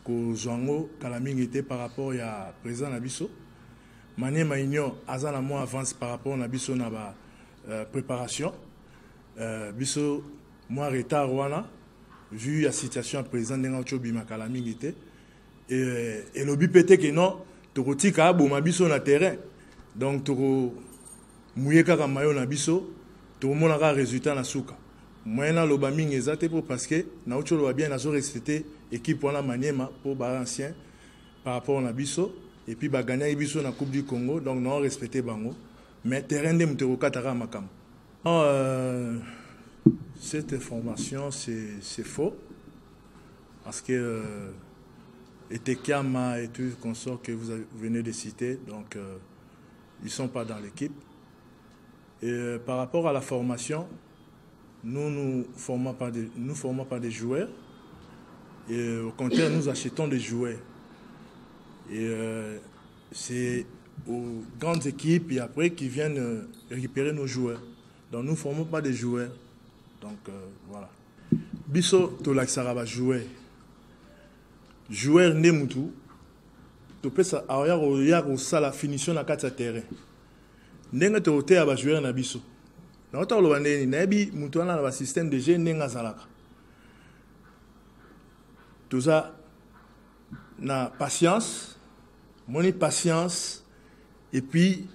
Kozwango Kalamingi était par rapport à président Nabiso. Mané Maïnio azana moins avance par rapport à Nabiso na ba préparation. Biso moins retard wana vu la situation à président Nengacho Bima Kalamingi était et le but peut-être que non tokotika bo mabiso na terrain. Donc toko mouye kaka mayo na biso to mona ka résultat na suka. Moyena loba mingi ezate pour parce que na ocho loba bien nazo respecter équipe wana Maniema pour ba ancien par rapport na biso et puis ba gagner biso na Coupe du Congo donc non respecter bango mais terrain de muteko kataka makam. Cette information c'est faux parce que Etekama et tous les consorts que vous venez de citer donc ils sont pas dans l'équipe. Et par rapport à la formation, nous ne formons pas des joueurs. Et au contraire, nous achetons des joueurs. Et c'est aux grandes équipes et après qui viennent récupérer nos joueurs. Donc nous ne formons pas des joueurs. Donc voilà. Biso Tolaksaraba joueur. Joueur Nemutu. Tu peux ça la finition dans 4 terrain. Nenga te aba joueur na biso. Na ota lo bandeni na bi mutu wana na système de jeu nenga zalaka. Tout ça na patience, patience et puis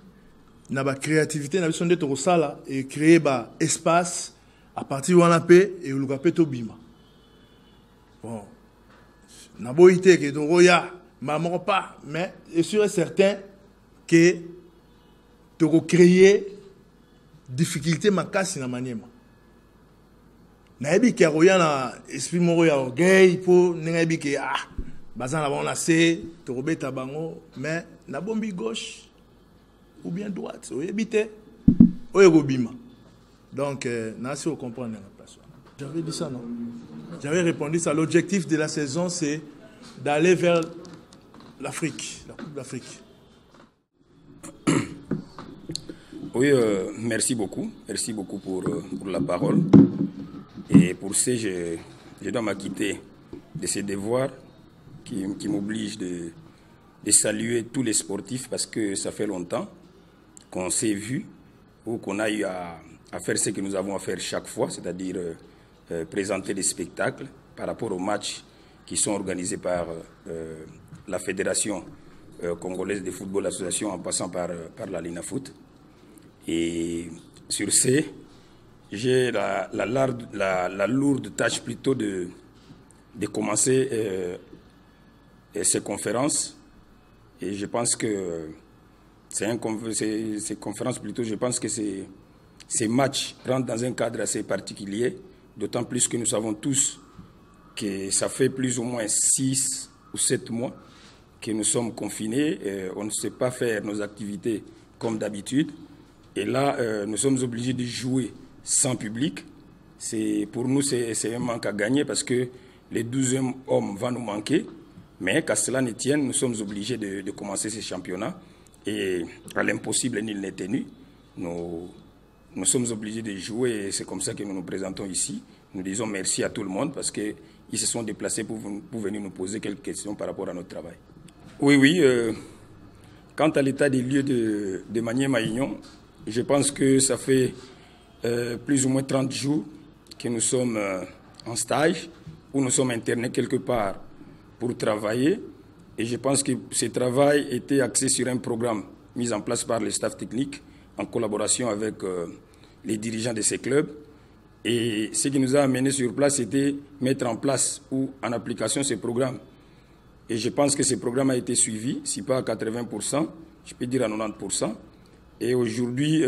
na ba créativité na biso nde to sala et créer ba espace à partir wana pe et luka pe to bima. Bon. Na boité que to roya maman pas mais je suis certain que de recréer difficulté makasi na Maniema. Na ebi ke roya na esprit moro ya orgueil pour na ebi ke bazan la bon la C to robeta bango mais na bombi gauche ou bien droite o ebité o ebobima. Donc na si on comprend la place. J'avais dit ça non. J'avais répondu ça, l'objectif de la saison c'est d'aller vers l'Afrique, la Coupe d'Afrique. Oui, merci beaucoup. Merci beaucoup pour la parole. Et pour ce, je dois m'acquitter de ces devoirs qui m'obligent de saluer tous les sportifs parce que ça fait longtemps qu'on s'est vu ou qu'on a eu à faire ce que nous avons à faire chaque fois, c'est-à-dire présenter des spectacles par rapport aux matchs qui sont organisés par la Fédération congolaise de football association en passant par la Linafoot. Et sur ce, j'ai la lourde tâche plutôt de commencer ces conférences. Et je pense que ces conférences plutôt, je pense que ces matchs rentrent dans un cadre assez particulier, d'autant plus que nous savons tous que ça fait plus ou moins 6 ou 7 mois que nous sommes confinés. On ne sait pas faire nos activités comme d'habitude. Et là, nous sommes obligés de jouer sans public. Pour nous, c'est un manque à gagner parce que les 12e hommes vont nous manquer. Mais qu'à cela ne tienne, nous sommes obligés de commencer ces championnats. Et à l'impossible, nul n'est tenu. Nous sommes obligés de jouer et c'est comme ça que nous nous présentons ici. Nous disons merci à tout le monde parce qu'ils se sont déplacés pour venir nous poser quelques questions par rapport à notre travail. Oui. Quant à l'état des lieux de Maniema-Union, je pense que ça fait plus ou moins 30 jours que nous sommes en stage, où nous sommes internés quelque part pour travailler. Et je pense que ce travail était axé sur un programme mis en place par le staff technique en collaboration avec les dirigeants de ces clubs. Et ce qui nous a amenés sur place, c'était mettre en place ou en application ce programme. Et je pense que ce programme a été suivi, si pas à 80%, je peux dire à 90%. Et aujourd'hui,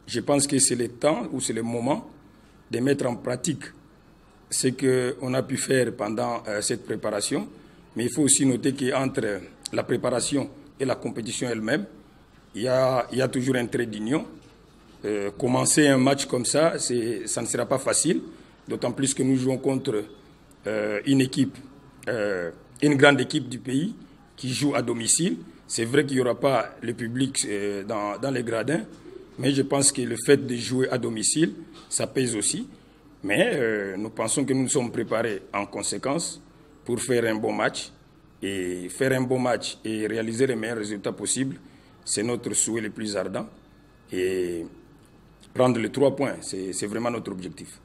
je pense que c'est le temps ou c'est le moment de mettre en pratique ce qu'on a pu faire pendant cette préparation. Mais il faut aussi noter qu'entre la préparation et la compétition elle-même, il y a toujours un trait d'union. Commencer un match comme ça, ça ne sera pas facile, d'autant plus que nous jouons contre une équipe, une grande équipe du pays qui joue à domicile. C'est vrai qu'il n'y aura pas le public dans les gradins, mais je pense que le fait de jouer à domicile, ça pèse aussi. Mais nous pensons que nous nous sommes préparés en conséquence pour faire un bon match. Et faire un bon match et réaliser les meilleurs résultats possibles, c'est notre souhait le plus ardent. Et prendre les 3 points, c'est vraiment notre objectif.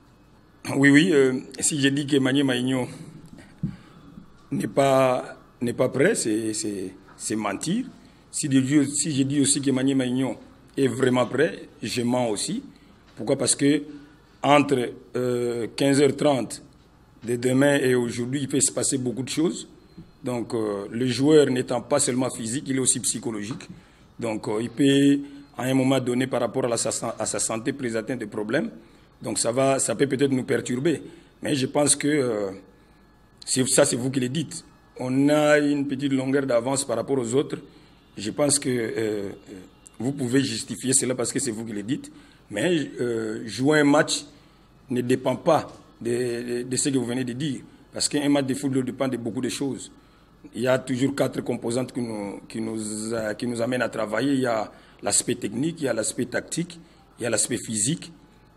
Oui, si j'ai dit que Maniema Maïgno n'est pas prêt, c'est mentir. Si j'ai dit aussi que Maniema Maïgno est vraiment prêt, je mens aussi. Pourquoi? Parce que entre 15h30 de demain et aujourd'hui, il peut se passer beaucoup de choses. Donc, le joueur n'étant pas seulement physique, il est aussi psychologique. Donc, il peut, à un moment donné, par rapport à sa santé, présenter des problèmes. Donc, ça peut peut-être nous perturber. Mais je pense que, ça, c'est vous qui le dites. On a une petite longueur d'avance par rapport aux autres. Je pense que vous pouvez justifier cela parce que c'est vous qui le dites. Mais jouer un match ne dépend pas de ce que vous venez de dire. Parce qu'un match de football dépend de beaucoup de choses. Il y a toujours 4 composantes qui nous amènent à travailler. Il y a l'aspect technique, il y a l'aspect tactique, il y a l'aspect physique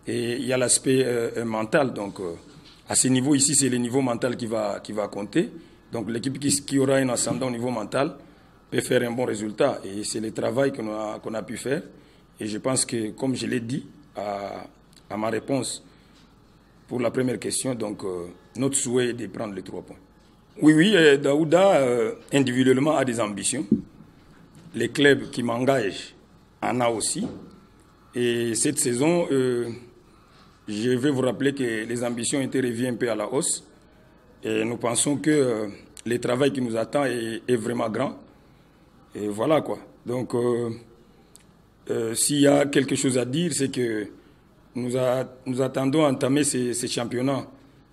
et il y a l'aspect mental. Donc, à ce niveau ici, c'est le niveau mental qui va compter. Donc, l'équipe qui aura un ascendant au niveau mental peut faire un bon résultat. Et c'est le travail qu'on a pu faire. Et je pense que, comme je l'ai dit à ma réponse pour la première question, donc, notre souhait est de prendre les 3 points. Oui, Daouda, individuellement, a des ambitions. Les clubs qui m'engagent en a aussi. Et cette saison, je vais vous rappeler que les ambitions ont été revues un peu à la hausse. Et nous pensons que le travail qui nous attend est vraiment grand. Et voilà quoi. Donc, s'il y a quelque chose à dire, c'est que nous attendons à entamer ces championnats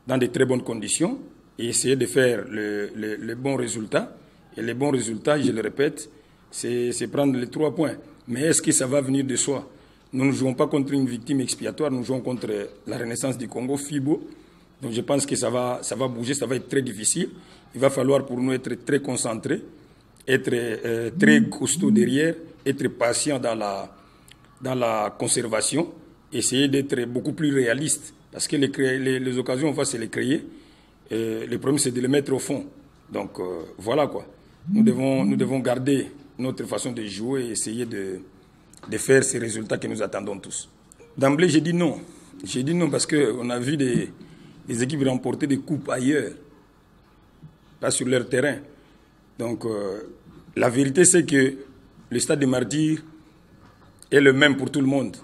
dans de très bonnes conditions et essayer de faire les bons résultats. Et les bons résultats, je le répète, c'est prendre les 3 points. Mais est-ce que ça va venir de soi? Nous ne jouons pas contre une victime expiatoire, nous jouons contre la Renaissance du Congo, FIBO. Donc je pense que ça va bouger, ça va être très difficile. Il va falloir pour nous être très concentrés, être très costaud derrière, être patient dans la conservation, essayer d'être beaucoup plus réaliste. Parce que les occasions, on va se les créer. Le problème, c'est de les mettre au fond. Donc, voilà quoi. Nous devons garder notre façon de jouer et essayer de faire ces résultats que nous attendons tous. D'emblée, j'ai dit non. J'ai dit non parce qu'on a vu des équipes remporter des coupes ailleurs, pas sur leur terrain. Donc, la vérité, c'est que le stade des Martyrs est le même pour tout le monde.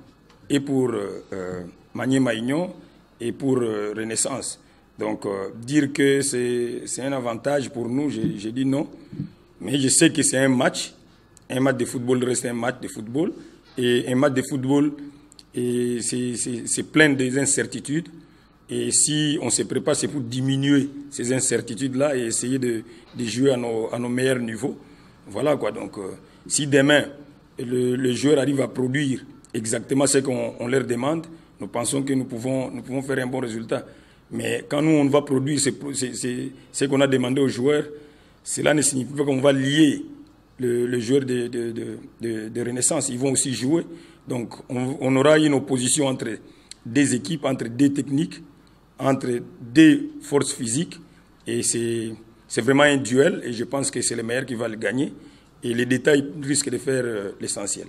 Et pour Maniema Maïgno et pour Renaissance. Donc, dire que c'est un avantage pour nous, j'ai dit non. Mais je sais que c'est un match. Un match de football reste un match de football. Et un match de football, c'est plein d'incertitudes. Et si on se prépare, c'est pour diminuer ces incertitudes-là et essayer de jouer à nos meilleurs niveaux. Voilà quoi. Donc, si demain, le joueur arrive à produire exactement ce qu'on leur demande, nous pensons que nous pouvons faire un bon résultat. Mais quand nous, on va produire ce qu'on a demandé aux joueurs, cela ne signifie pas qu'on va lier le joueur de Renaissance. Ils vont aussi jouer. Donc, on aura une opposition entre des équipes, entre des techniques, entre des forces physiques. Et c'est vraiment un duel. Et je pense que c'est le meilleur qui va le gagner. Et les détails risquent de faire l'essentiel.